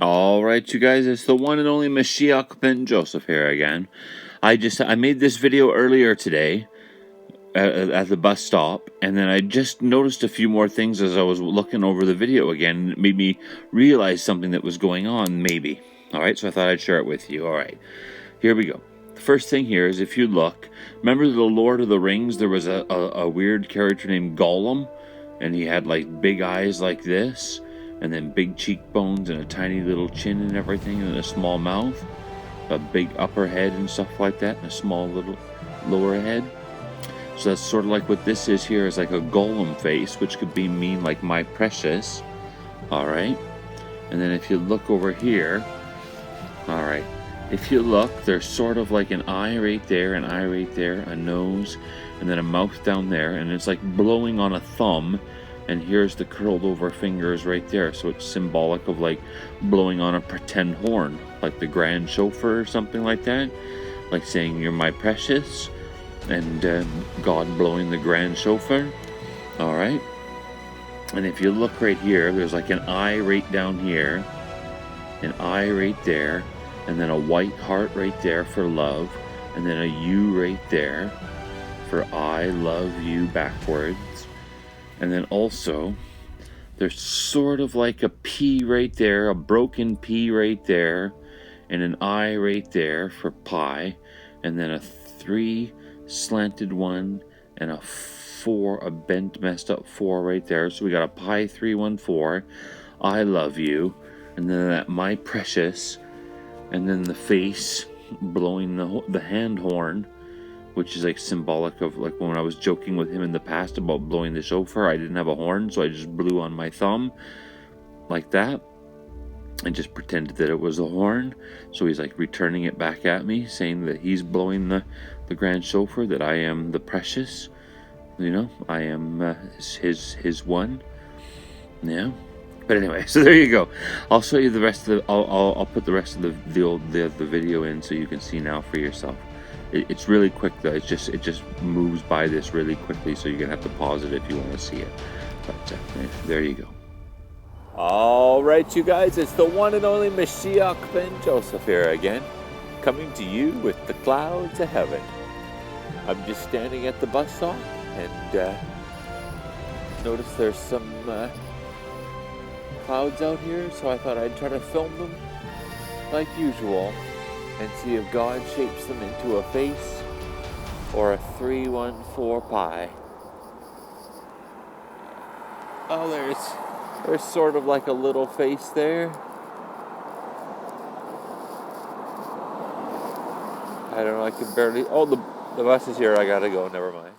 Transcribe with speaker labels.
Speaker 1: All right, you guys, it's the one and only Moshiach Ben Joseph here again. I made this video earlier today at the bus stop, and then I just noticed a few more things as I was looking over the video again. It made me realize something that was going on, maybe. All right, so I thought I'd share it with you. All right, here we go. The first thing here is if you look, remember the Lord of the Rings? There was a weird character named Gollum, and he had like big eyes like this, and then big cheekbones and a tiny little chin and everything, and a small mouth, a big upper head and stuff like that, and a small little lower head. So that's sort of like what this is here, is like a golem face, which could be mean like my precious. All right. And then if you look over here, all right, if you look, there's sort of like an eye right there, an eye right there, a nose, and then a mouth down there, and it's like blowing on a thumb. And here's the curled over fingers right there. So it's symbolic of like blowing on a pretend horn, like the grand chauffeur or something like that. Like saying, "You're my precious," and God blowing the grand chauffeur. All right. And if you look right here, there's like an eye right down here, an eye right there, and then a white heart right there for love, and then a U right there for I love you backwards. And then also, there's sort of like a P right there, a broken P right there, and an I right there for pi, and then a 3 slanted 1, and a 4, a bent, messed up 4 right there. So we got a pi 314, I love you, and then that my precious, and then the face blowing the hand horn, which is like symbolic of like when I was joking with him in the past about blowing the shofar. I didn't have a horn, so I just blew on my thumb like that and just pretended that it was a horn. So he's like returning it back at me, saying that he's blowing the grand shofar, that I am the precious, you know, I am his one. Yeah. But anyway, so there you go. I'll show you the rest of the. I'll put the rest of the video in so you can see now for yourself. It's really quick though. It just moves by this really quickly, so you're gonna have to pause it if you want to see it. But there you go. All right, you guys, it's the one and only Moshiach Ben Joseph here again, coming to you with the clouds of heaven. I'm just standing at the bus stop and notice there's some clouds out here, so I thought I'd try to film them like usual and see if God shapes them into a face or a 314 pi. Oh, there's sort of like a little face there. I don't know, I can barely, oh, the bus is here, I gotta go, never mind.